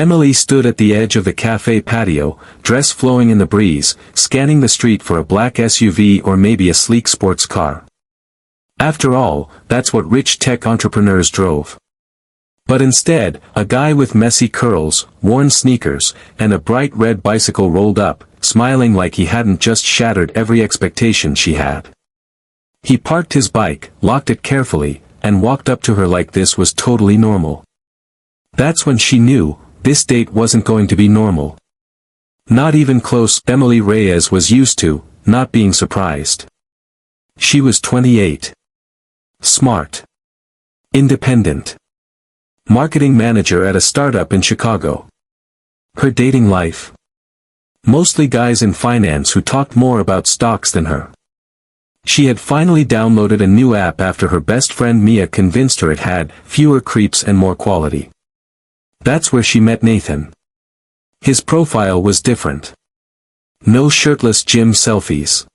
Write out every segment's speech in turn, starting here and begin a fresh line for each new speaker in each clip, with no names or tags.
Emily stood at the edge of the cafe patio, dress flowing in the breeze, scanning the street for a black SUV or maybe a sleek sports car. After all, that's what rich tech entrepreneurs drove. But instead, a guy with messy curls, worn sneakers, and a bright red bicycle rolled up, smiling like he hadn't just shattered every expectation she had. He parked his bike, locked it carefully, and walked up to her like this was totally normal. That's when she knew, this date wasn't going to be normal. Not even close. Emily Reyes was used to, not being surprised. She was 28. Smart. Independent. Marketing manager at a startup in Chicago. Her dating life. Mostly guys in finance who talked more about stocks than her. She had finally downloaded a new app after her best friend Mia convinced her it had fewer creeps and more quality. That's where she met Nathan. His profile was different. No shirtless gym selfies.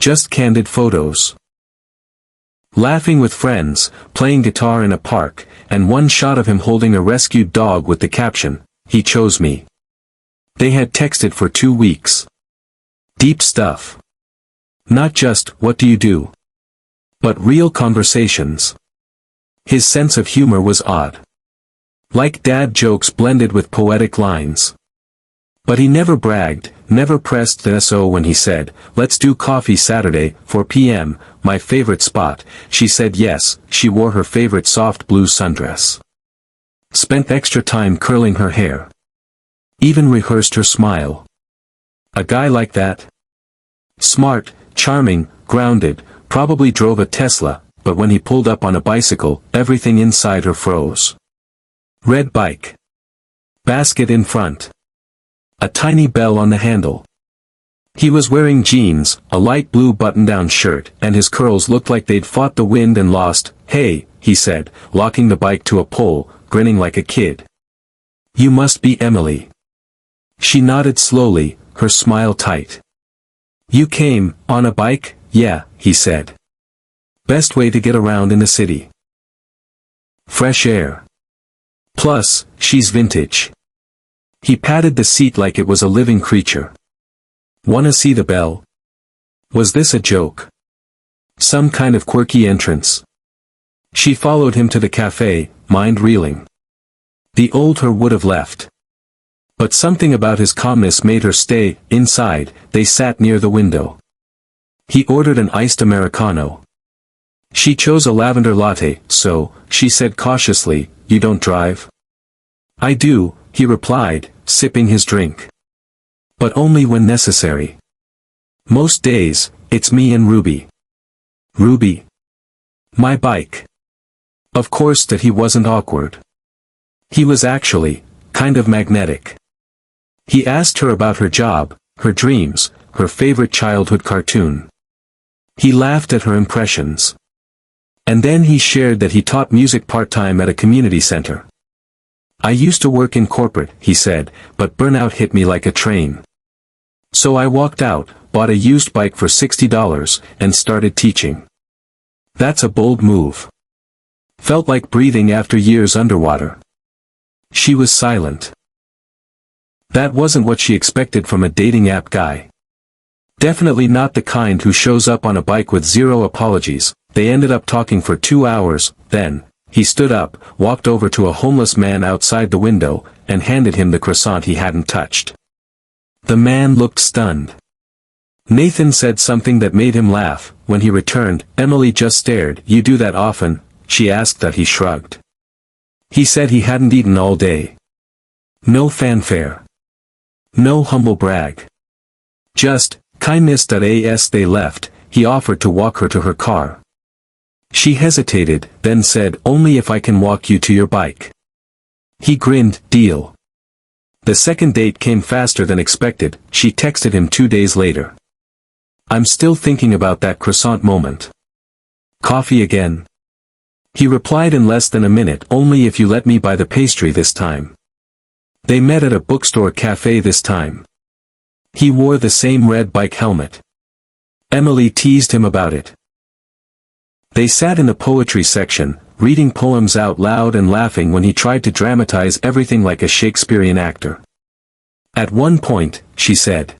Just candid photos. Laughing with friends, playing guitar in a park, and one shot of him holding a rescued dog with the caption, "He chose me." They had texted for 2 weeks. Deep stuff. Not just, "What do you do?" but real conversations. His sense of humor was odd. Like dad jokes blended with poetic lines. But he never bragged, never pressed the SO when he said, "Let's do coffee Saturday, 4 p.m., my favorite spot." She said yes. She wore her favorite soft blue sundress. Spent extra time curling her hair. Even rehearsed her smile. A guy like that? Smart, charming, grounded, probably drove a Tesla, but when he pulled up on a bicycle, everything inside her froze. Red bike. Basket in front. A tiny bell on the handle. He was wearing jeans, a light blue button-down shirt, and his curls looked like they'd fought the wind and lost. "Hey," he said, locking the bike to a pole, grinning like a kid. "You must be Emily." She nodded slowly, her smile tight. "You came, on a bike?" "Yeah," he said. "Best way to get around in the city. Fresh air. Plus, she's vintage." He patted the seat like it was a living creature. "Wanna see the bell?" Was this a joke? Some kind of quirky entrance? She followed him to the cafe, mind reeling. The old her would have left. But something about his calmness made her stay. Inside, they sat near the window. He ordered an iced Americano. She chose a lavender latte. "So," she said cautiously, "you don't drive?" "I do," he replied, sipping his drink. "But only when necessary. Most days, it's me and Ruby." "Ruby?" "My bike." Of course that he wasn't awkward. He was actually, kind of magnetic. He asked her about her job, her dreams, her favorite childhood cartoon. He laughed at her impressions. And then he shared that he taught music part-time at a community center. "I used to work in corporate," he said, "but burnout hit me like a train. So I walked out, bought a used bike for $60, and started teaching." That's a bold move. Felt like breathing after years underwater. She was silent. That wasn't what she expected from a dating app guy. Definitely not the kind who shows up on a bike with zero apologies. They ended up talking for 2 hours, then, he stood up, walked over to a homeless man outside the window, and handed him the croissant he hadn't touched. The man looked stunned. Nathan said something that made him laugh. When he returned, Emily just stared. "You do that often?" she asked. That he shrugged. He said he hadn't eaten all day. No fanfare. No humble brag. Just, kindness. As they left, he offered to walk her to her car. She hesitated, then said, "Only if I can walk you to your bike." He grinned. "Deal." The second date came faster than expected. She texted him 2 days later. "I'm still thinking about that croissant moment. Coffee again?" He replied in less than a minute. "Only if you let me buy the pastry this time." They met at a bookstore cafe this time. He wore the same red bike helmet. Emily teased him about it. They sat in the poetry section, reading poems out loud and laughing when he tried to dramatize everything like a Shakespearean actor. At one point, she said,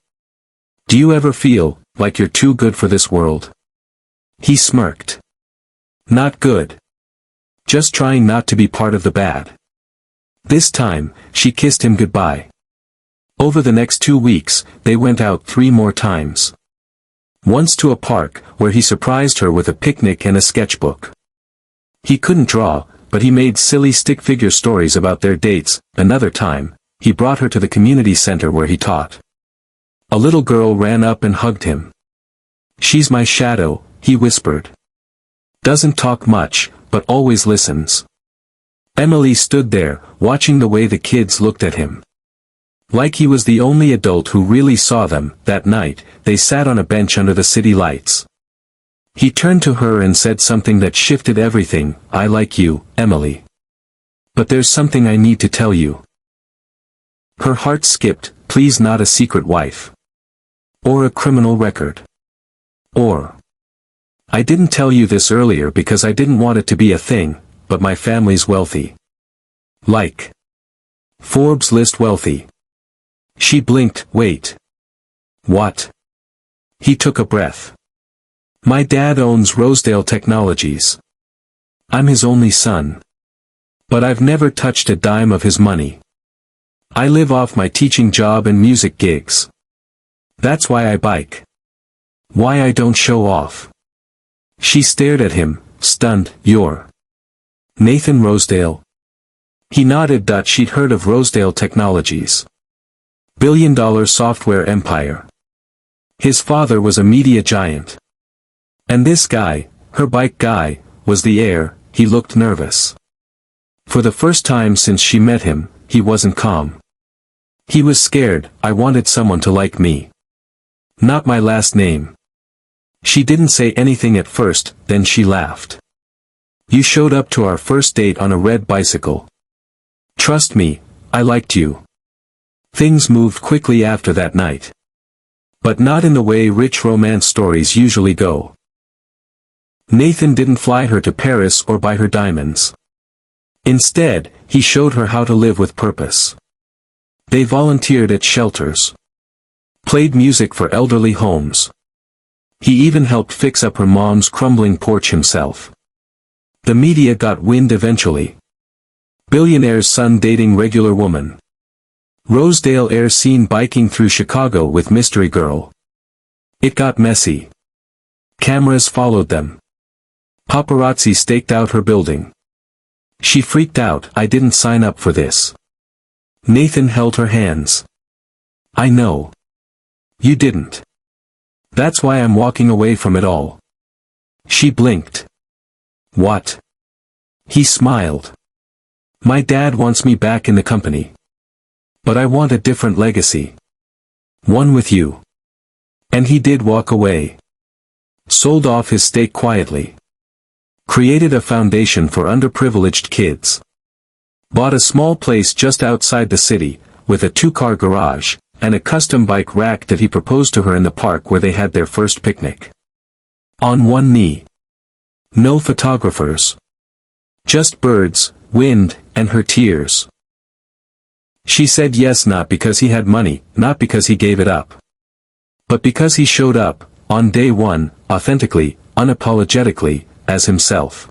"Do you ever feel like you're too good for this world?" He smirked. "Not good. Just trying not to be part of the bad." This time, she kissed him goodbye. Over the next 2 weeks, they went out 3 more times. Once to a park, where he surprised her with a picnic and a sketchbook. He couldn't draw, but he made silly stick figure stories about their dates. Another time, he brought her to the community center where he taught. A little girl ran up and hugged him. "She's my shadow," he whispered. "Doesn't talk much, but always listens." Emily stood there, watching the way the kids looked at him. Like he was the only adult who really saw them. That night, they sat on a bench under the city lights. He turned to her and said something that shifted everything. "I like you, Emily. But there's something I need to tell you." Her heart skipped. Please, not a secret wife. Or a criminal record. Or, "I didn't tell you this earlier because I didn't want it to be a thing, but my family's wealthy. Like Forbes list wealthy." She blinked. "Wait. What?" He took a breath. "My dad owns Rosedale Technologies. I'm his only son. But I've never touched a dime of his money. I live off my teaching job and music gigs. That's why I bike. Why I don't show off." She stared at him, stunned. "You're Nathan Rosedale?" He nodded. She'd heard of Rosedale Technologies. Billion-dollar software empire. His father was a media giant. And this guy, her bike guy, was the heir. He looked nervous. For the first time since she met him, he wasn't calm. He was scared. "I wanted someone to like me. Not my last name." She didn't say anything at first, then she laughed. "You showed up to our first date on a red bicycle. Trust me, I liked you." Things moved quickly after that night. But not in the way rich romance stories usually go. Nathan didn't fly her to Paris or buy her diamonds. Instead, he showed her how to live with purpose. They volunteered at shelters. Played music for elderly homes. He even helped fix up her mom's crumbling porch himself. The media got wind eventually. Billionaire's son dating regular woman. Rosedale heir seen biking through Chicago with mystery girl. It got messy. Cameras followed them. Paparazzi staked out her building. She freaked out. "I didn't sign up for this." Nathan held her hands. "I know. You didn't. That's why I'm walking away from it all." She blinked. "What?" He smiled. "My dad wants me back in the company. But I want a different legacy. One with you." And he did walk away. Sold off his stake quietly. Created a foundation for underprivileged kids. Bought a small place just outside the city, with a 2-car garage, and a custom bike rack that he proposed to her in the park where they had their first picnic. On one knee. No photographers. Just birds, wind, and her tears. She said yes, not because he had money, not because he gave it up. But because he showed up, on day one, authentically, unapologetically, as himself.